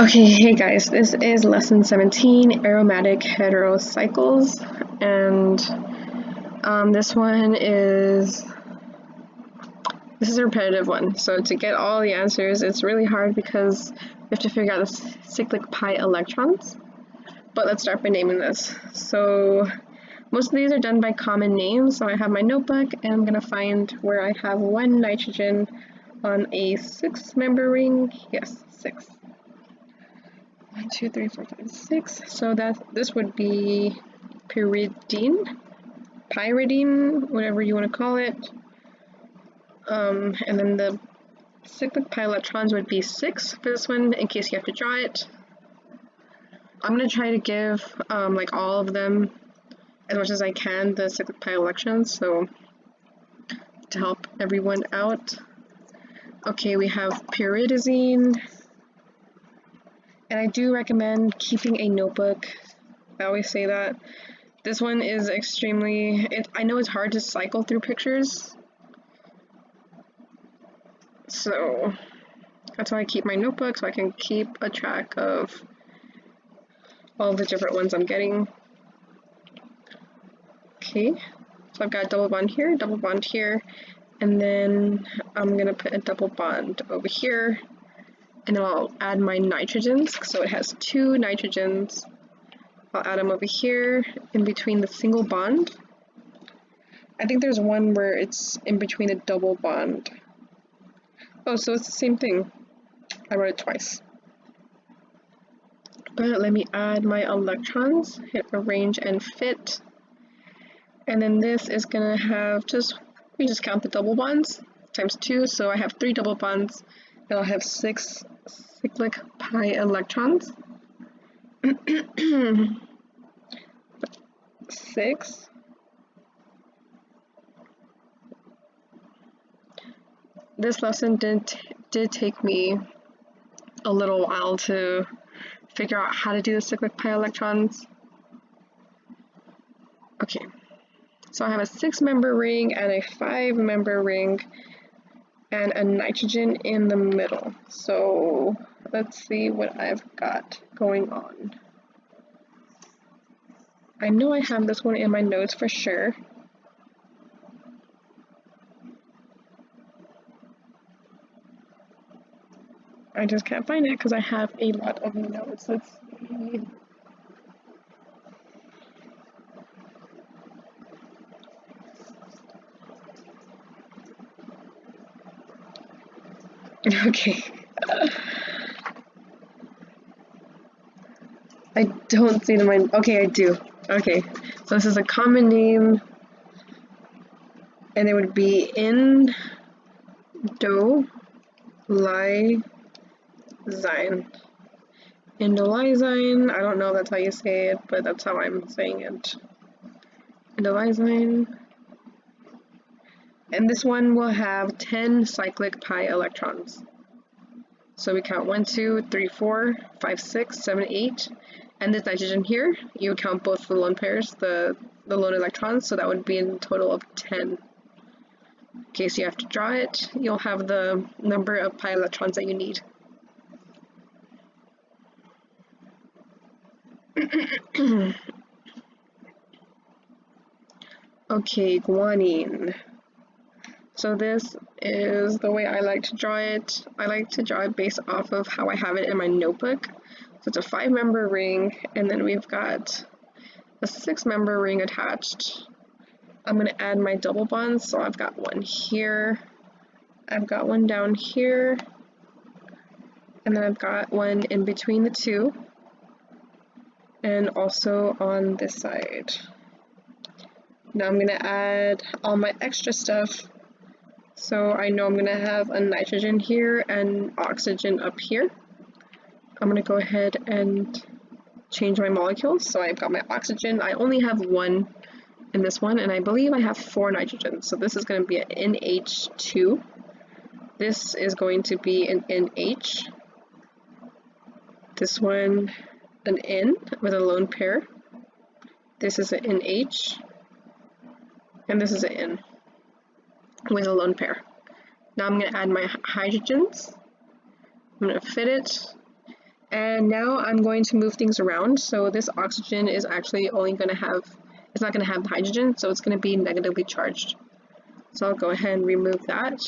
Okay, hey guys, this is lesson 17, Aromatic Heterocycles, and this is a repetitive one, so to get all the answers, it's really hard because we have to figure out the cyclic pi electrons, but let's start by naming this. So most of these are done by common names, so I have my notebook, and I'm going to find where I have one nitrogen on a 6-member ring. Yes, 6. 1, 2, 3, 4, 5, 6. So this would be pyridine, whatever you want to call it. And then the cyclic pi electrons would be 6 for this one, in case you have to draw it. I'm going to try to give like all of them as much as I can, the cyclic pi electrons, so to help everyone out. Okay, we have pyridoxene. And I do recommend keeping a notebook. I always say that. This one is extremely, I know it's hard to cycle through pictures. So that's why I keep my notebook, so I can keep a track of all the different ones I'm getting. Okay, so I've got a double bond here, and then I'm gonna put a double bond over here. And then I'll add my nitrogens, so it has 2 nitrogens. I'll add them over here in between the single bond. I think there's one where it's in between a double bond. Oh, so it's the same thing. I wrote it twice. But let me add my electrons, hit arrange and fit. And then this is gonna have we just count the double bonds, times 2, so I have 3 double bonds. And I'll have 6 cyclic pi electrons. 6. This lesson did take me a little while to figure out how to do the cyclic pi electrons. Okay, so I have a 6-member ring and a 5-member ring and a nitrogen in the middle. So let's see what I've got going on. I know I have this one in my notes for sure. I just can't find it because I have a lot of notes. Let's see. Okay. I don't see them. Okay, I do. Okay, so this is a common name, and it would be indolysine. Indolysine. I don't know if that's how you say it, but that's how I'm saying it. Indolysine. And this one will have 10 cyclic pi electrons. So we count 1, 2, 3, 4, 5, 6, 7, 8. And this nitrogen here, you count both the lone pairs, the lone electrons, so that would be a total of 10. In case you have to draw it, you'll have the number of pi electrons that you need. Okay, guanine. So this is the way I like to draw it. I like to draw it based off of how I have it in my notebook. So it's a 5-member ring, and then we've got a 6-member ring attached. I'm going to add my double bonds, so I've got one here, I've got one down here, and then I've got one in between the 2, and also on this side. Now I'm going to add all my extra stuff. So I know I'm going to have a nitrogen here and oxygen up here. I'm going to go ahead and change my molecules. So I've got my oxygen. I only have 1 in this one, and I believe I have 4 nitrogens. So this is going to be an NH2. This is going to be an NH. This one, an N with a lone pair. This is an NH. And this is an N with a lone pair. Now I'm going to add my hydrogens. I'm going to fit it, And now I'm going to move things around. So this oxygen is actually only going to have, it's not going to have the hydrogen, so it's going to be negatively charged. So I'll go ahead and remove that.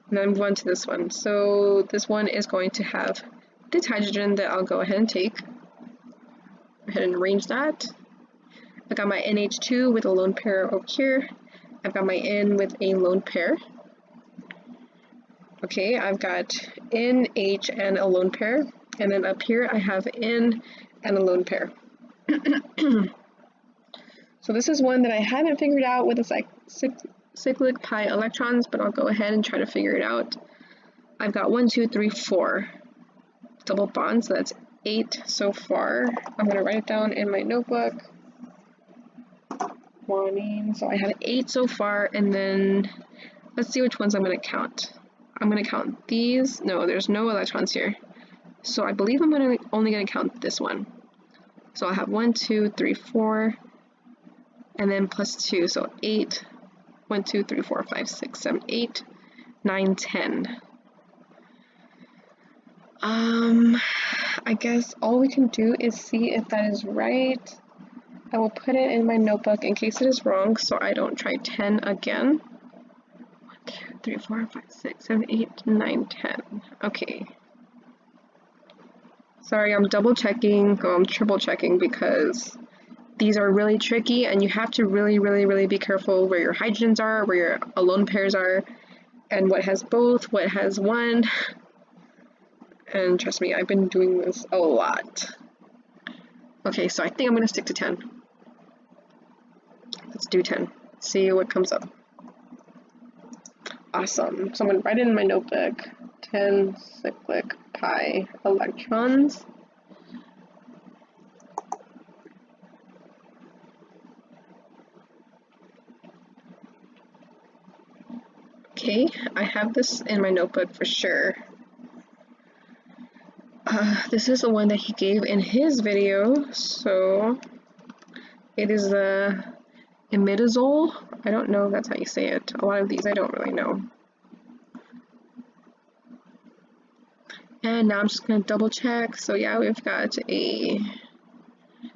And then move on to this one. So this one is going to have this hydrogen that I'll go ahead and take. Go ahead and arrange that. I got my NH2 with a lone pair over here. I've got my N with a lone pair. Okay, I've got N, H, and a lone pair. And then up here I have N and a lone pair. So this is one that I haven't figured out with the cyclic pi electrons, but I'll go ahead and try to figure it out. I've got 1, 2, 3, 4 double bonds, so that's 8 so far. I'm going to write it down in my notebook. So I have 8 so far, and then let's see which ones I'm going to count. I'm going to count these. No, there's no electrons here. So I believe I'm only going to count this one. So I'll have 1, 2, 3, 4, and then plus 2, so 8. 1, 2, 3, 4, 5, 6, 7, 8, 9, 10. I guess all we can do is see if that is right. I will put it in my notebook in case it is wrong, so I don't try 10 again. 1, 2, 3, 4, 5, 6, 7, 8, 9, 10. Okay. Sorry, I'm double checking, I'm triple checking because these are really tricky and you have to really be careful where your hydrogens are, where your alone pairs are, and what has both, what has one. And trust me, I've been doing this a lot. Okay, so I think I'm going to stick to 10. Let's do 10. See what comes up. Awesome. So I'm going to write it in my notebook. 10 cyclic pi electrons. Okay, I have this in my notebook for sure. This is the one that he gave in his video, so it is the imidazole. I don't know if that's how you say it. A lot of these I don't really know. And now I'm just going to double check. So yeah, we've got a,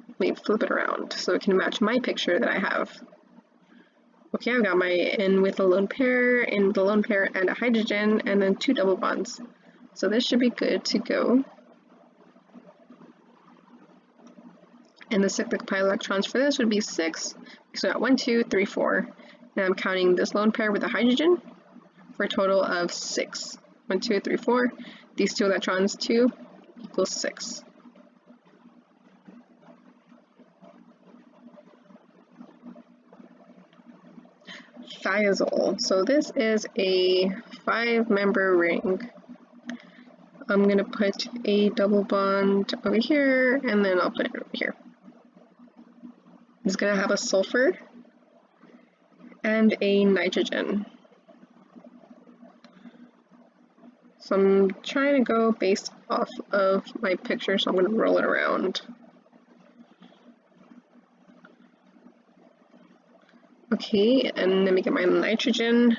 let me flip it around so it can match my picture that I have. Okay, I've got my N with a lone pair, N with a lone pair and a hydrogen, and then 2 double bonds. So this should be good to go. And the cyclic pi electrons for this would be 6. So I got 1, 2, 3, 4. And I'm counting this lone pair with a hydrogen for a total of 6. 1, 2, 3, 4. These 2 electrons, 2 equals 6. Thiazole. So this is a 5-member ring. I'm going to put a double bond over here, and then I'll put it over here. It's going to have a sulfur and a nitrogen. So I'm trying to go based off of my picture, so I'm going to roll it around. Okay, and let me get my nitrogen.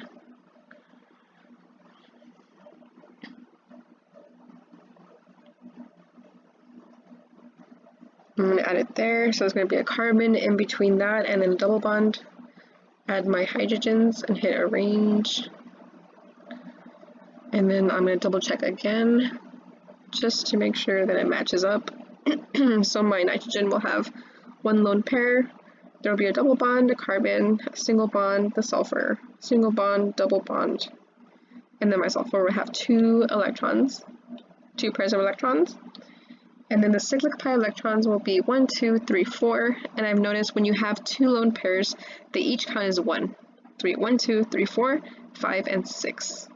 I'm going to add it there, so there's going to be a carbon in between that and then a double bond. Add my hydrogens and hit arrange. And then I'm going to double check again, just to make sure that it matches up. So my nitrogen will have 1 lone pair. There will be a double bond, a carbon, a single bond, the sulfur, single bond, double bond. And then my sulfur will have 2 electrons, 2 pairs of electrons. And then the cyclic pi electrons will be 1, 2, 3, 4. And I've noticed when you have 2 lone pairs, they each count as 1. 1, 2, 3, 4, 5, and 6.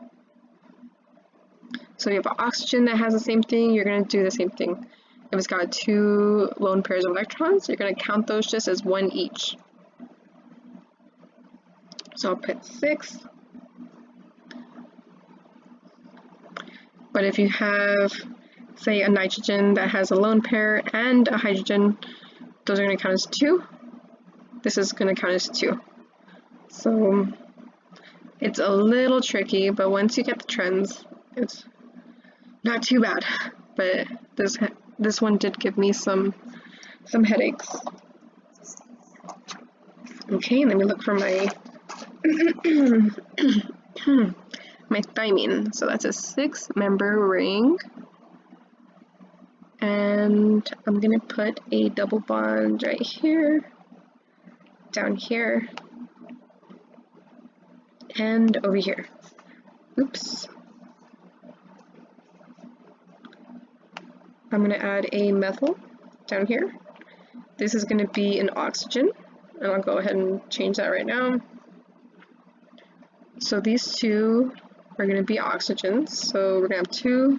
So you have an oxygen that has the same thing, you're going to do the same thing. If it's got 2 lone pairs of electrons, you're going to count those just as 1 each. So I'll put 6. But if you have, say, a nitrogen that has a lone pair and a hydrogen, those are going to count as 2. This is going to count as 2. So it's a little tricky, but once you get the trends, Not too bad, but this one did give me some headaches. Okay, let me look for my my thymine. So that's a 6-member ring. And I'm gonna put a double bond right here, down here, and over here. Oops. I'm gonna add a methyl down here. This is gonna be an oxygen, and I'll go ahead and change that right now. So these two are gonna be oxygens. So we're gonna have 2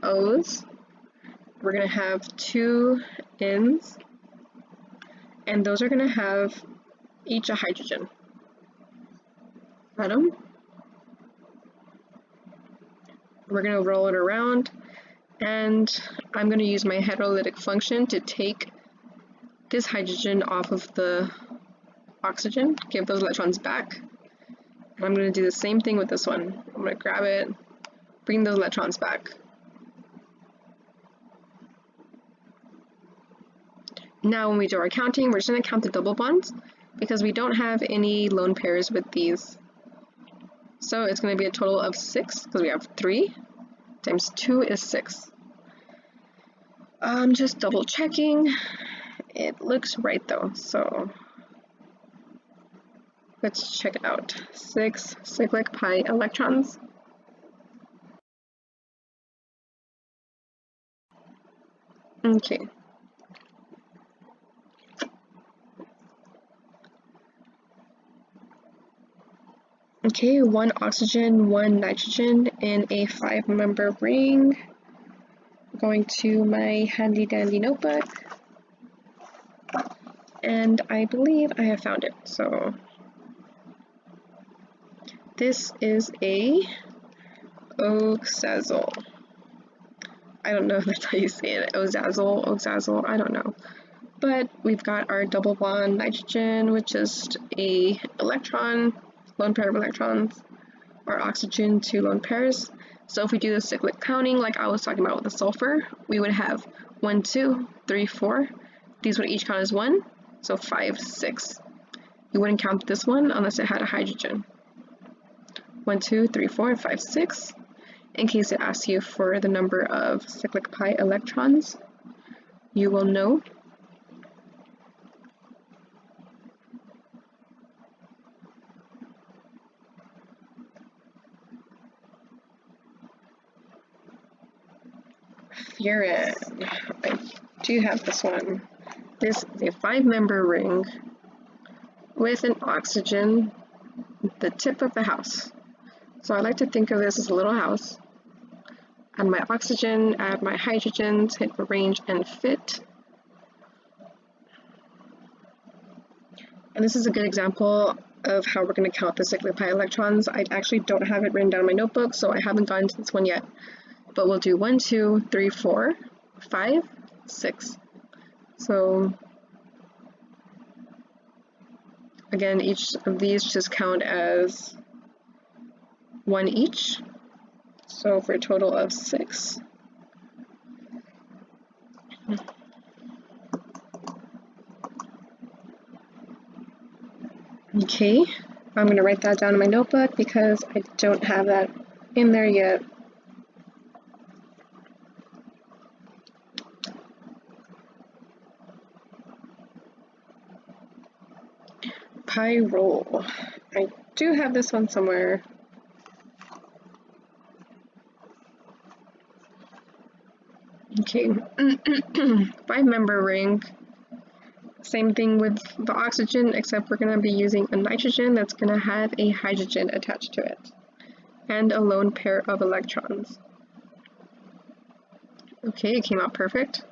O's. We're gonna have 2 N's, and those are gonna have each a hydrogen atom. We're gonna roll it around, and I'm gonna use my heterolytic function to take this hydrogen off of the oxygen, give those electrons back. And I'm gonna do the same thing with this one. I'm gonna grab it, bring those electrons back. Now when we do our counting, we're just going to count the double bonds because we don't have any lone pairs with these. So it's going to be a total of 6 because we have 3 times 2 is 6. I'm just double checking. It looks right though, so let's check it out. 6 cyclic pi electrons. Okay. Okay, 1 oxygen, 1 nitrogen in a 5-member ring. Going to my handy dandy notebook. And I believe I have found it. So this is a oxazole. I don't know if that's how you say it. Oxazole, I don't know. But we've got our double bond nitrogen with just a electron, lone pair of electrons, our oxygen, 2 lone pairs. So if we do the cyclic counting like I was talking about with the sulfur, we would have 1, 2, 3, 4. These would each count as 1, so 5, 6. You wouldn't count this one unless it had a hydrogen. 1, 2, 3, 4, 5, 6. In case it asks you for the number of cyclic pi electrons, you will know. Furan. I do have this one. This is a 5-member ring with an oxygen, the tip of the house. So I like to think of this as a little house. Add my oxygen, add my hydrogens, hit arrange and fit. And this is a good example of how we're going to count the cyclic pi electrons. I actually don't have it written down in my notebook, so I haven't gotten to this one yet. But we'll do 1, 2, 3, 4, 5, 6. So again, each of these just count as 1 each. So for a total of 6. Okay, I'm going to write that down in my notebook because I don't have that in there yet. Pyrrole. I do have this one somewhere. Okay, 5-member ring. Same thing with the oxygen, except we're going to be using a nitrogen that's going to have a hydrogen attached to it, and a lone pair of electrons. Okay, it came out perfect.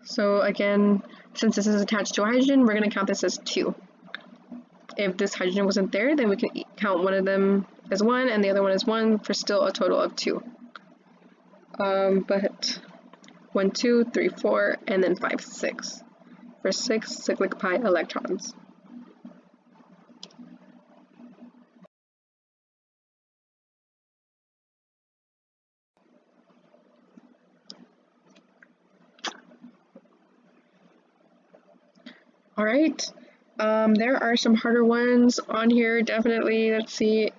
So again, since this is attached to a hydrogen, we're going to count this as 2. If this hydrogen wasn't there, then we can count one of them as 1 and the other one as 1 for still a total of 2. But 1, 2, 3, 4, and then 5, 6 for 6 cyclic pi electrons. All right. There are some harder ones on here, definitely. Let's see.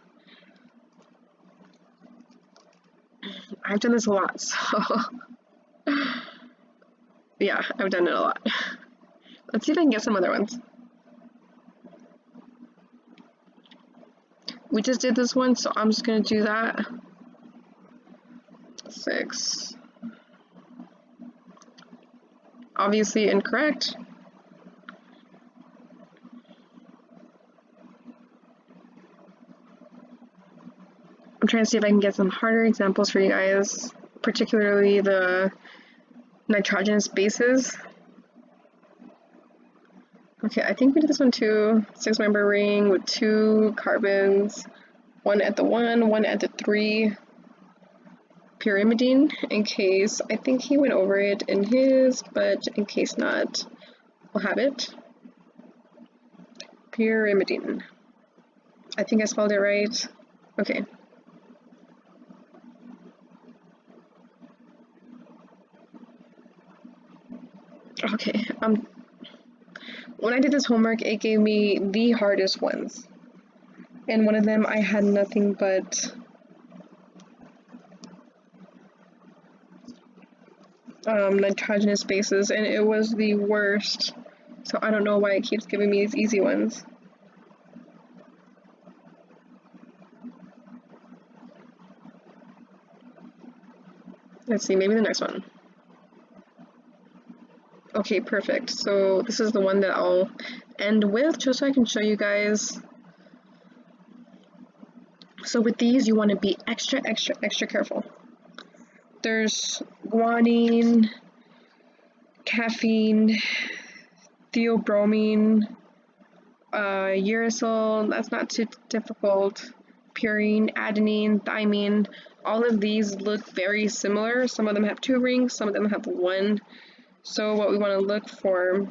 I've done this a lot, so yeah, I've done it a lot. Let's see if I can get some other ones. We just did this one, so I'm just gonna do that. 6. Obviously incorrect. I'm trying to see if I can get some harder examples for you guys, particularly the nitrogenous bases. Okay, I think we did this one too. 6-member ring with 2 carbons, 1 at the 1, 1 at the 3. Pyrimidine, in case, I think he went over it in his, but in case not, we'll have it. Pyrimidine. I think I spelled it right. Okay. Okay, when I did this homework, it gave me the hardest ones. And one of them, I had nothing but nitrogenous bases, and it was the worst. So I don't know why it keeps giving me these easy ones. Let's see, maybe the next one. Okay, perfect. So this is the one that I'll end with, just so I can show you guys. So with these, you want to be extra careful. There's guanine, caffeine, theobromine, uracil, that's not too difficult, purine, adenine, thymine. All of these look very similar. Some of them have 2 rings, some of them have 1. So what we want to look for,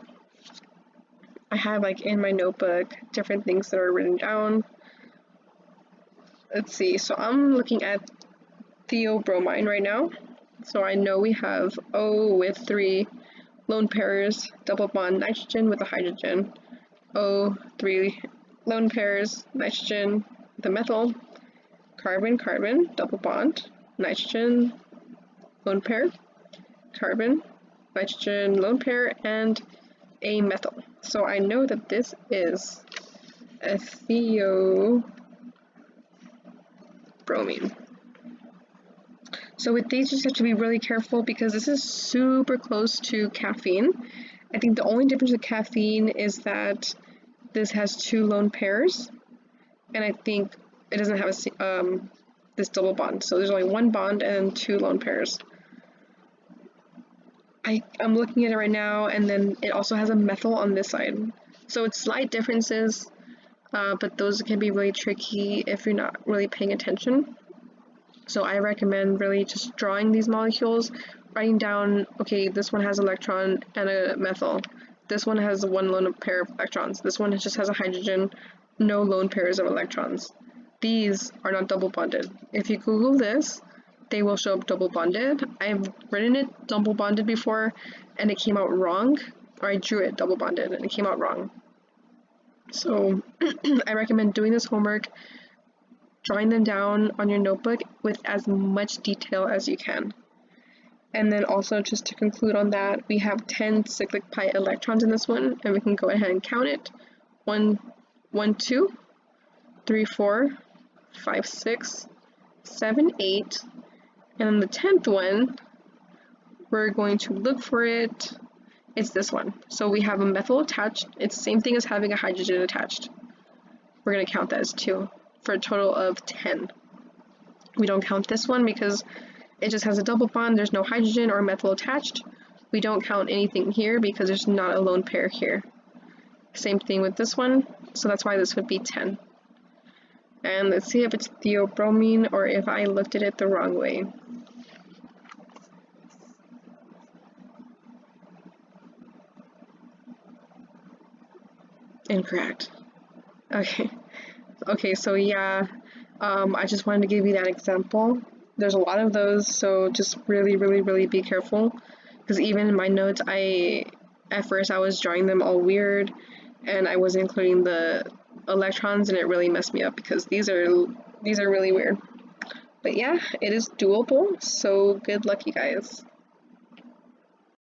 I have like in my notebook different things that are written down. Let's see, so I'm looking at theobromine right now. So I know we have O with 3 lone pairs, double bond nitrogen with a hydrogen. O, 3 lone pairs, nitrogen, the methyl, carbon, carbon, double bond, nitrogen, lone pair, carbon, nitrogen, lone pair, and a methyl. So I know that this is a theobromine. So with these, you just have to be really careful because this is super close to caffeine. I think the only difference with caffeine is that this has 2 lone pairs, and I think it doesn't have this double bond. So there's only 1 bond and 2 lone pairs. I'm looking at it right now, and then it also has a methyl on this side. So it's slight differences, but those can be really tricky if you're not really paying attention. So I recommend really just drawing these molecules, writing down, okay, this one has an electron and a methyl. This one has 1 lone pair of electrons. This one just has a hydrogen, no lone pairs of electrons. These are not double bonded. If you Google this, they will show up double bonded. I've written it double bonded before and it came out wrong, or I drew it double bonded and it came out wrong. So I recommend doing this homework, drawing them down on your notebook with as much detail as you can. And then also, just to conclude on that, we have 10 cyclic pi electrons in this one, and we can go ahead and count it. 1, 2, 3, 4, 5, 6, 7, 8, and then the 10th one, we're going to look for it. It's this one. So we have a methyl attached. It's the same thing as having a hydrogen attached. We're going to count that as 2 for a total of 10. We don't count this one because it just has a double bond. There's no hydrogen or methyl attached. We don't count anything here because there's not a lone pair here. Same thing with this one. So that's why this would be 10. And let's see if it's theobromine or if I looked at it the wrong way. Incorrect. Okay, so yeah, I just wanted to give you that example. There's a lot of those, so just really be careful. Because even in my notes, I at first I was drawing them all weird, and I was including the electrons, and it really messed me up because these are really weird. But yeah, it is doable, so good luck, you guys.